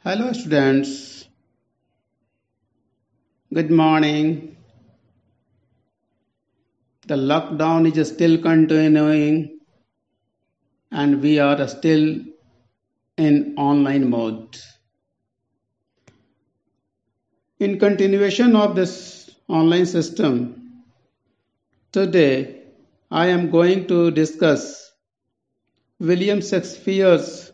Hello students, good morning. The lockdown is still continuing and we are still in online mode. In continuation of this online system, today I am going to discuss William Shakespeare's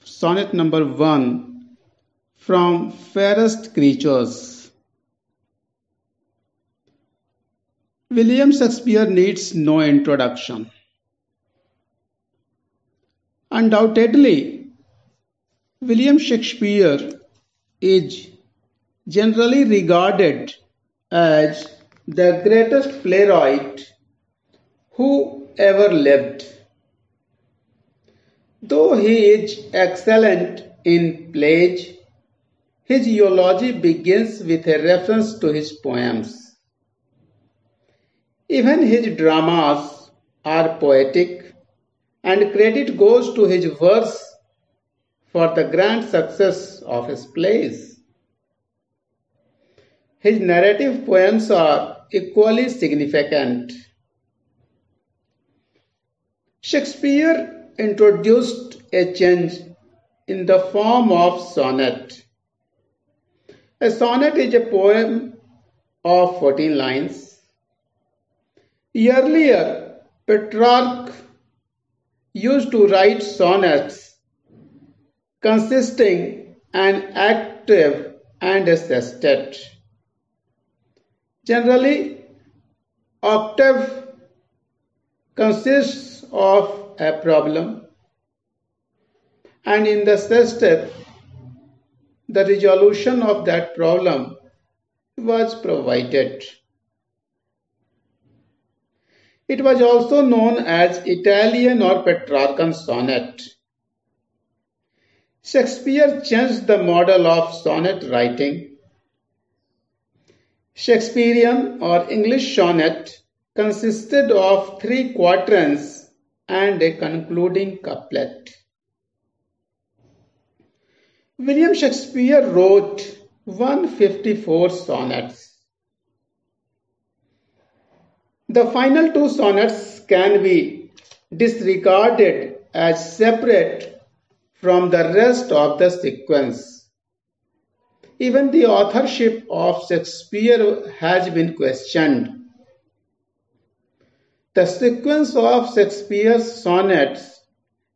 sonnet number 1 from Fairest Creatures. William Shakespeare needs no introduction. Undoubtedly, William Shakespeare is generally regarded as the greatest playwright who ever lived. Though he is excellent in plays, his eulogy begins with a reference to his poems. Even his dramas are poetic, and credit goes to his verse for the grand success of his plays. His narrative poems are equally significant. Shakespeare introduced a change in the form of sonnet. A sonnet is a poem of 14 lines. Earlier, Petrarch used to write sonnets consisting an octave and a sestet. Generally, octave consists of a problem, and in the sestet, the resolution of that problem was provided. It was also known as Italian or Petrarchan sonnet. Shakespeare changed the model of sonnet writing. Shakespearean or English sonnet consisted of 3 quatrains and a concluding couplet. William Shakespeare wrote 154 sonnets. The final 2 sonnets can be disregarded as separate from the rest of the sequence. Even the authorship of Shakespeare has been questioned. The sequence of Shakespeare's sonnets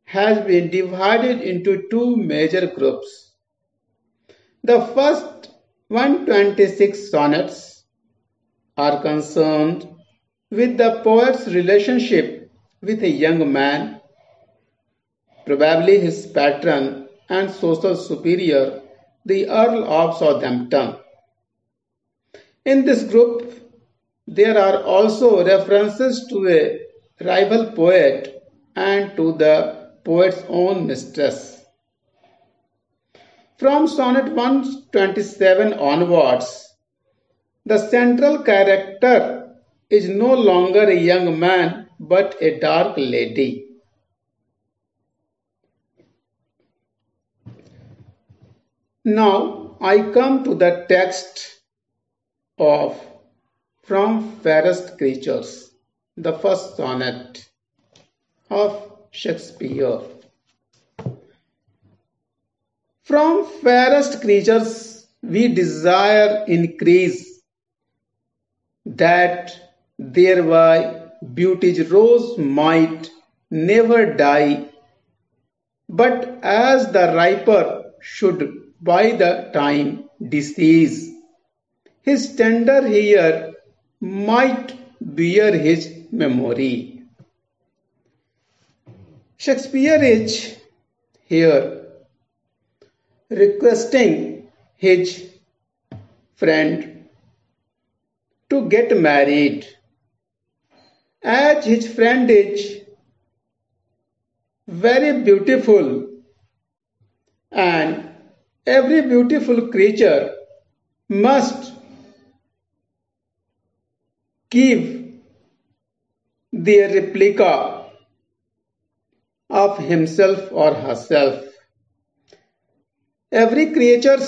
has been divided into 2 major groups. The first 126 sonnets are concerned with the poet's relationship with a young man, probably his patron and social superior, the Earl of Southampton. In this group, there are also references to a rival poet and to the poet's own mistress. From sonnet 127 onwards, the central character is no longer a young man but a dark lady. Now I come to the text of From Fairest Creatures, the first sonnet of Shakespeare. From fairest creatures we desire increase, that thereby beauty's rose might never die, but as the riper should by the time decease, his tender hair might bear his memory. Shakespeare is here requesting his friend to get married, as his friend is very beautiful and every beautiful creature must give their replica of himself or herself. Every creature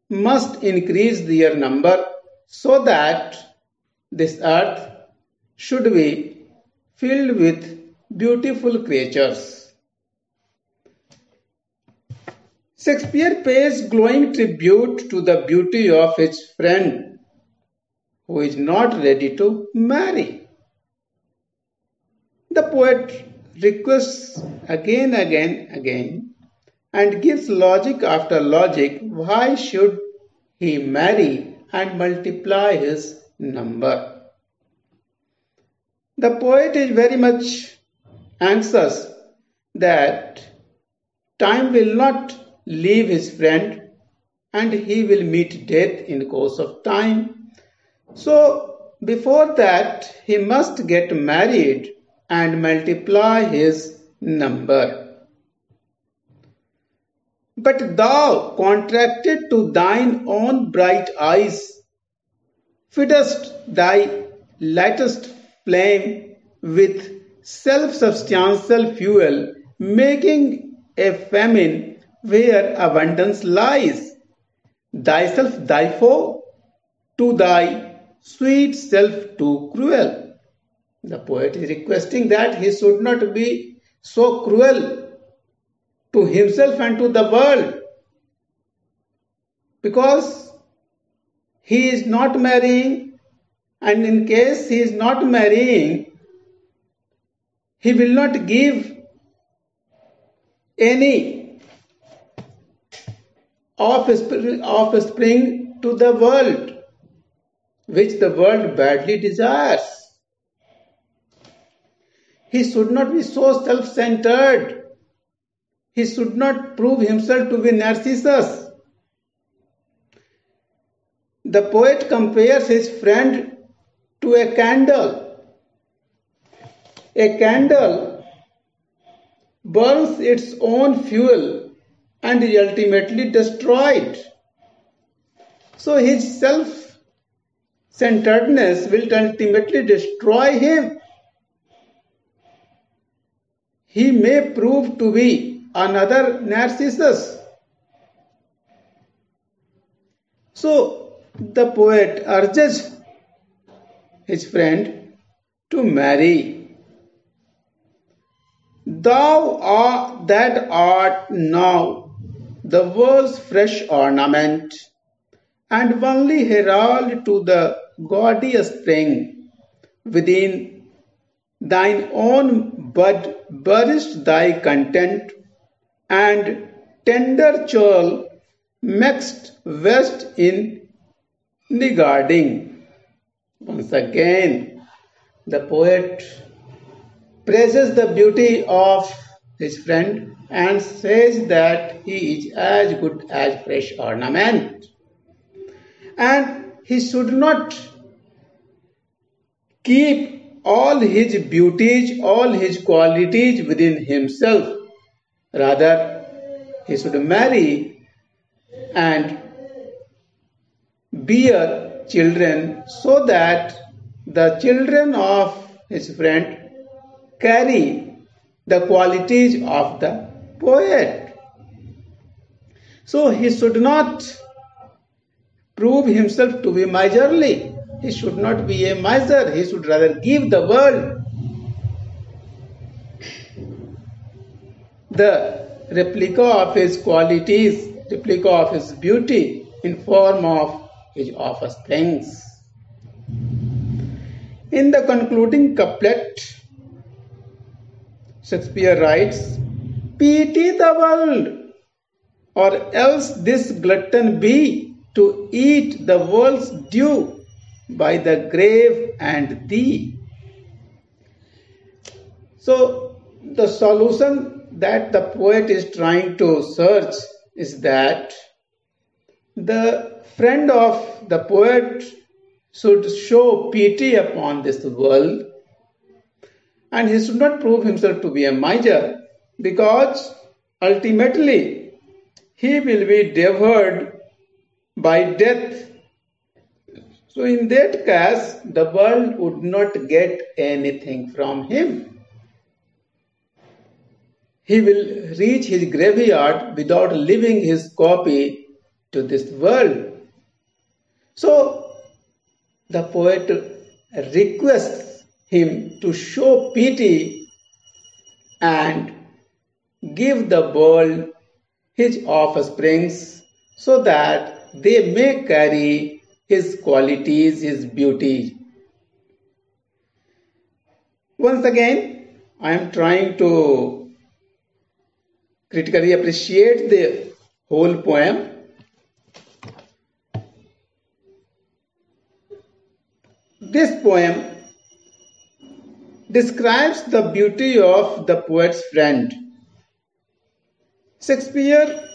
must increase their number so that this earth should be filled with beautiful creatures. Shakespeare pays glowing tribute to the beauty of his friend who is not ready to marry. The poet requests again, and gives logic after logic. Why should he marry and multiply his number? The poet is very much anxious that time will not leave his friend and he will meet death in course of time. So before that he must get married and multiply his number. But thou, contracted to thine own bright eyes, feedest thy lightest flame with self-substantial fuel, making a famine where abundance lies. Thyself thy foe, to thy sweet self too cruel. The poet is requesting that he should not be so cruel to himself and to the world, because he is not marrying, and in case he is not marrying, he will not give any offspring to the world, which the world badly desires. He should not be so self-centered. He should not prove himself to be Narcissus. The poet compares his friend to a candle. A candle burns its own fuel and is ultimately destroyed. So his self-centeredness will ultimately destroy him. He may prove to be another Narcissus. So the poet urges his friend to marry. Thou that art now the world's fresh ornament, and only herald to the gaudy spring, within thine own bud burst thy content, and tender churl mixed west in regarding. Once again, the poet praises the beauty of his friend and says that he is as good as fresh ornament, and he should not keep all his beauties, all his qualities within himself. Rather, he should marry and bear children so that the children of his friend carry the qualities of the poet. So he should not prove himself to be miserly. He should not be a miser. He should rather give the world the replica of his qualities, replica of his beauty in form of his offsprings. In the concluding couplet, Shakespeare writes, "Pity the world, or else this glutton be, to eat the world's due by the grave and thee." So the solution that the poet is trying to search is that the friend of the poet should show pity upon this world, and he should not prove himself to be a miser, because ultimately he will be devoured by death. So in that case, the world would not get anything from him. he will reach his graveyard without leaving his copy to this world. So the poet requests him to show pity and give the world his offsprings so that they may carry his qualities, his beauty. Once again, I am trying to critically appreciate the whole poem. This poem describes the beauty of the poet's friend. Shakespeare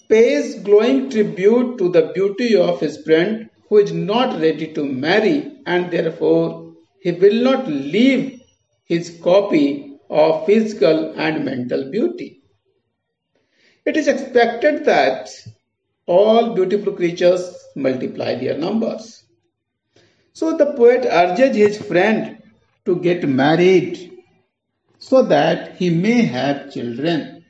pays glowing tribute to the beauty of his friend who is not ready to marry, and therefore he will not leave his copy of physical and mental beauty. It is expected that all beautiful creatures multiply their numbers. So the poet urges his friend to get married so that he may have children.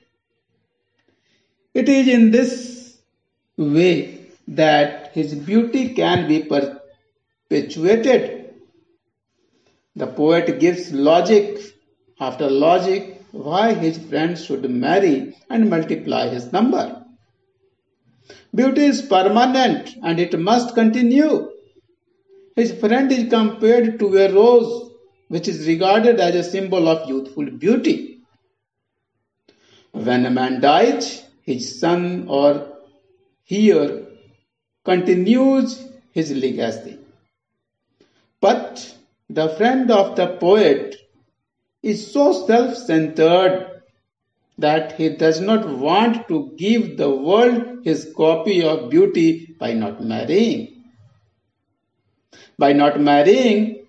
It is in this way that his beauty can be perpetuated. The poet gives logic after logic why his friend should marry and multiply his number. Beauty is permanent and it must continue. His friend is compared to a rose, which is regarded as a symbol of youthful beauty. When a man dies, his son or heir continues his legacy. But the friend of the poet is so self-centered that he does not want to give the world his copy of beauty by not marrying. By not marrying,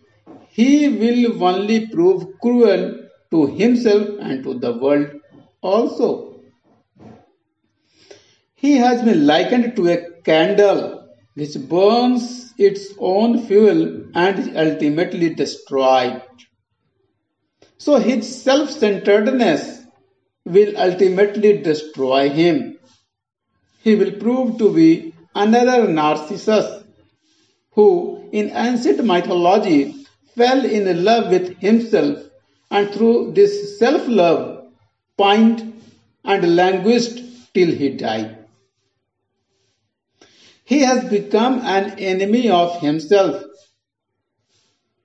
he will only prove cruel to himself and to the world also. He has been likened to a candle which burns its own fuel and is ultimately destroyed. So his self-centeredness will ultimately destroy him. He will prove to be another Narcissus who in ancient mythology fell in love with himself and through this self-love pined and languished till he died. He has become an enemy of himself.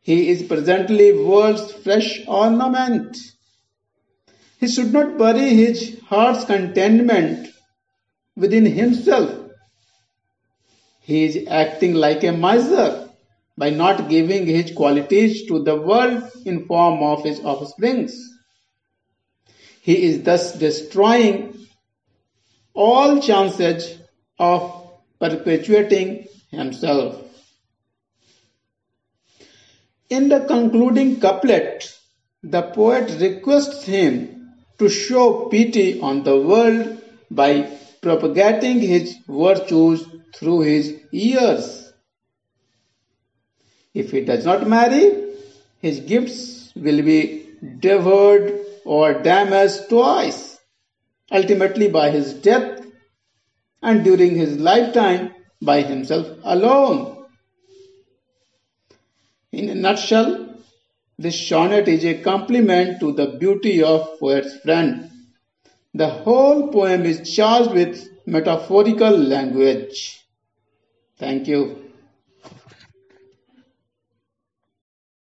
He is presently world's fresh ornament. He should not bury his heart's contentment within himself. He is acting like a miser by not giving his qualities to the world in form of his offsprings. He is thus destroying all chances of perpetuating himself. In the concluding couplet, the poet requests him to show pity on the world by propagating his virtues through his years. If he does not marry, his gifts will be devoured or damaged twice, ultimately by his death and during his lifetime by himself alone. In a nutshell, this sonnet is a compliment to the beauty of poet's friend. The whole poem is charged with metaphorical language. Thank you.